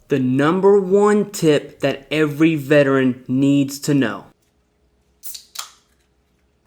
The number one tip that every veteran needs to know.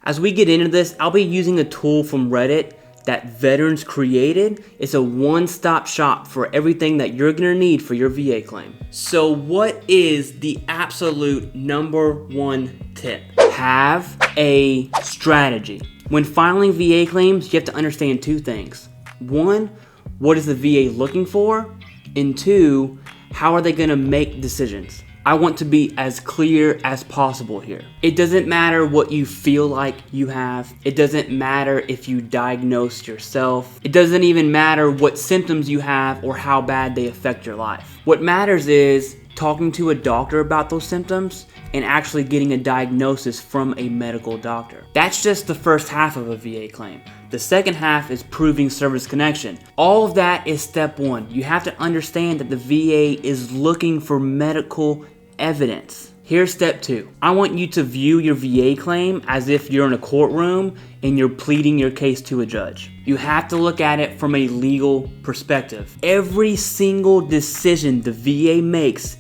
As we get into this, I'll be using a tool from Reddit that veterans created. It's a one-stop shop for everything that you're gonna need for your VA claim. So what is the absolute number one tip? Have a strategy. When filing VA claims, you have to understand two things. One, what is the VA looking for? And two, how are they gonna make decisions? I want to be as clear as possible here. It doesn't matter what you feel like you have. It doesn't matter if you diagnose yourself. It doesn't even matter what symptoms you have or how bad they affect your life. What matters is talking to a doctor about those symptoms and actually getting a diagnosis from a medical doctor. That's just the first half of a VA claim. The second half is proving service connection. All of that is step one. You have to understand that the VA is looking for medical evidence. Here's step two. I want you to view your VA claim as if you're in a courtroom and you're pleading your case to a judge. You have to look at it from a legal perspective. Every single decision the VA makes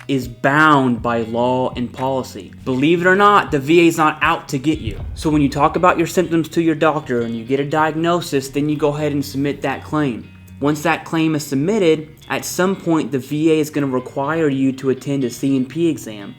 is bound by law and policy. Believe it or not, the VA is not out to get you. So when you talk about your symptoms to your doctor and you get a diagnosis, then you go ahead and submit that claim. Once that claim is submitted, at some point the VA is going to require you to attend a C&P exam.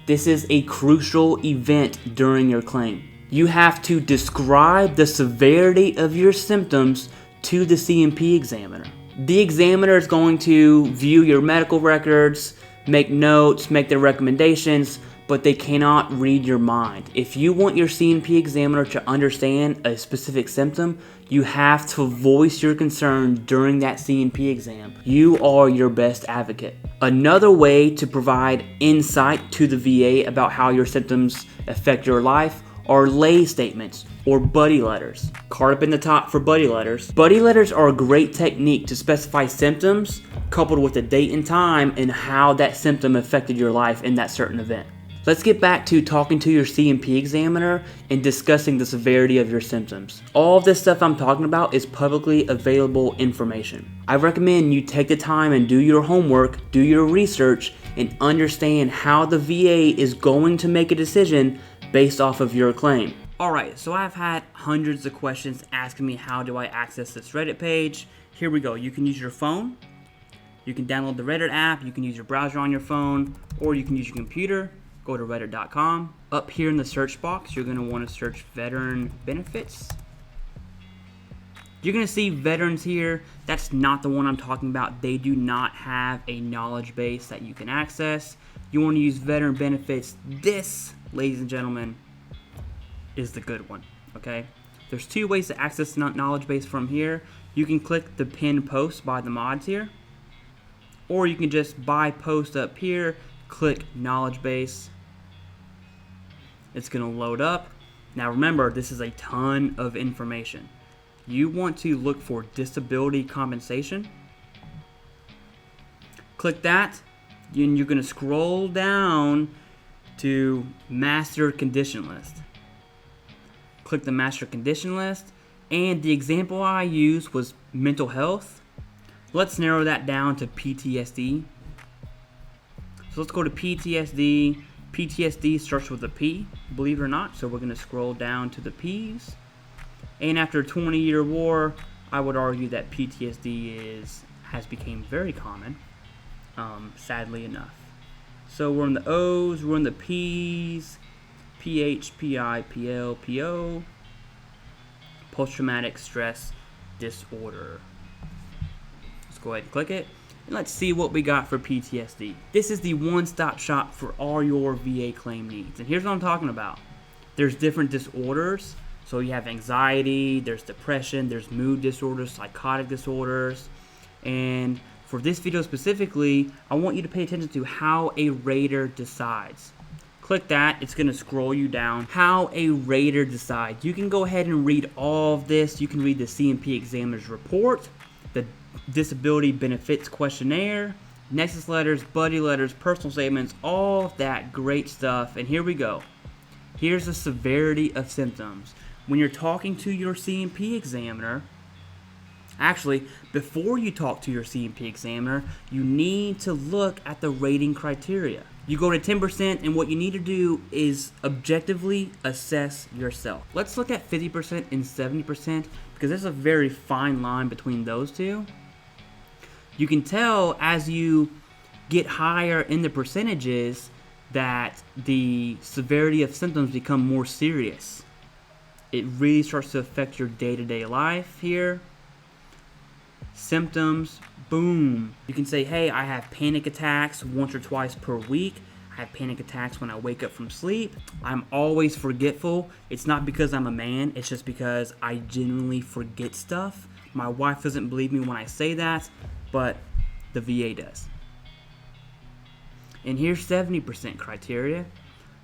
This is a crucial event during your claim. You have to describe the severity of your symptoms to the C&P examiner. The examiner is going to view your medical records, make notes, make their recommendations, but they cannot read your mind. If you want your C&P examiner to understand a specific symptom, you have to voice your concern during that C&P exam. You are your best advocate. Another way to provide insight to the VA about how your symptoms affect your life are lay statements or buddy letters. Card up in the top for buddy letters. Buddy letters are a great technique to specify symptoms coupled with the date and time and how that symptom affected your life in that certain event. Let's get back to talking to your C&P examiner and discussing the severity of your symptoms. All of this stuff I'm talking about is publicly available information. I recommend you take the time and do your homework, do your research, and understand how the VA is going to make a decision based off of your claim. Alright, so I've had hundreds of questions asking me how do I access this Reddit page. Here we go. You can use your phone. You can download the Reddit app. You can use your browser on your phone, or you can use your computer. Go to reddit.com. Up here in the search box, you're going to want to search veteran benefits. You're going to see veterans here. That's not the one I'm talking about. They do not have a knowledge base that you can access. You want to use veteran benefits. This, ladies and gentlemen, is the good one. Okay? There's two ways to access the knowledge base from here. You can click the pin post by the mods here, or you can just buy post up here, click knowledge base. It's going to load up. Now remember, this is a ton of information. You want to look for disability compensation. Click that, and you're going to scroll down to master condition list. Click the master condition list, and the example I used was mental health. Let's narrow that down to PTSD. So let's go to PTSD. PTSD starts with a P, believe it or not. So we're going to scroll down to the P's. And after a 20-year war, I would argue that PTSD has become very common, sadly enough. So we're in the O's, we're in the P's, PH, PI, PL, PO, post-traumatic stress disorder. Let's go ahead and click it. And let's see what we got for PTSD. This is the one-stop shop for all your VA claim needs. And here's what I'm talking about. There's different disorders. So you have anxiety, there's depression, there's mood disorders, psychotic disorders. And for this video specifically, I want you to pay attention to how a rater decides. Click that, it's going to scroll you down. How a rater decides. You can go ahead and read all of this. You can read the C&P examiner's report, the disability benefits questionnaire, Nexus letters, buddy letters, personal statements, all of that great stuff. And here we go. Here's the severity of symptoms. When you're talking to your C&P examiner, Actually, before you talk to your C&P examiner, you need to look at the rating criteria. You go to 10%, and what you need to do is objectively assess yourself. Let's look at 50% and 70% because there's a very fine line between those two. You can tell as you get higher in the percentages that the severity of symptoms become more serious. It really starts to affect your day-to-day life here. Symptoms, boom. You can say, hey, I have panic attacks once or twice per week. I have panic attacks when I wake up from sleep. I'm always forgetful. It's not because I'm a man, it's just because I genuinely forget stuff. My wife doesn't believe me when I say that, but the VA does. And here's 70% criteria.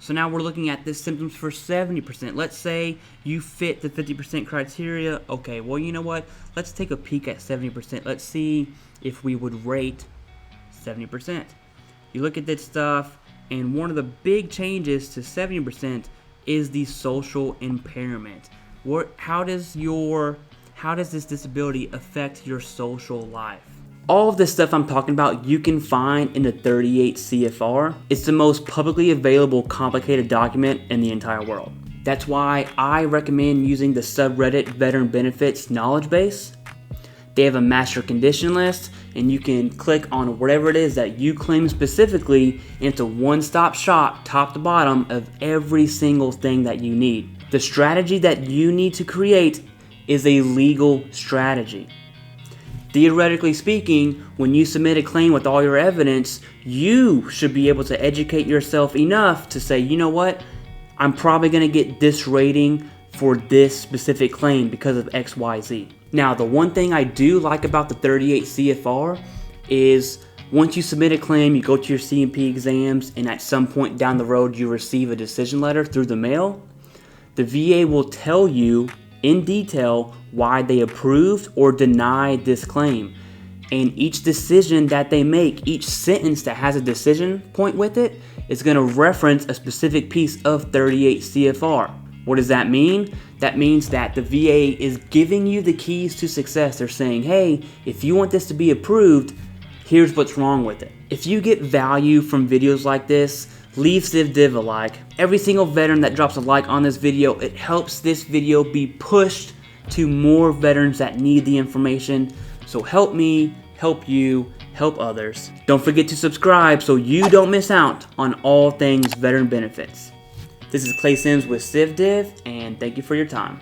So now we're looking at the symptoms for 70%. Let's say you fit the 50% criteria. Okay, well, you know what? Let's take a peek at 70%. Let's see if we would rate 70%. You look at this stuff, and one of the big changes to 70% is the social impairment. How does this disability affect your social life? All of this stuff I'm talking about you can find in the 38 CFR. It's the most publicly available complicated document in the entire world. That's why I recommend using the subreddit Veteran Benefits Knowledge Base. They have a master condition list, and you can click on whatever it is that you claim specifically, and it's a one-stop shop, top to bottom, of every single thing that you need. The strategy that you need to create is a legal strategy. Theoretically speaking, when you submit a claim with all your evidence, you should be able to educate yourself enough to say, you know what, I'm probably going to get this rating for this specific claim because of XYZ. Now, the one thing I do like about the 38 CFR is once you submit a claim, you go to your C&P exams, and at some point down the road, you receive a decision letter through the mail. The VA will tell you in detail why they approved or denied this claim. And each decision that they make, each sentence that has a decision point with it, is going to reference a specific piece of 38 CFR. What does that mean? That means that the VA is giving you the keys to success. They're saying, hey, if you want this to be approved, here's what's wrong with it. If you get value from videos like this, leave TheCivDiv a like. Every single veteran that drops a like on this video, it helps this video be pushed to more veterans that need the information. So help me, help you, help others. Don't forget to subscribe so you don't miss out on all things veteran benefits. This is Clay Sims with TheCivDiv, and thank you for your time.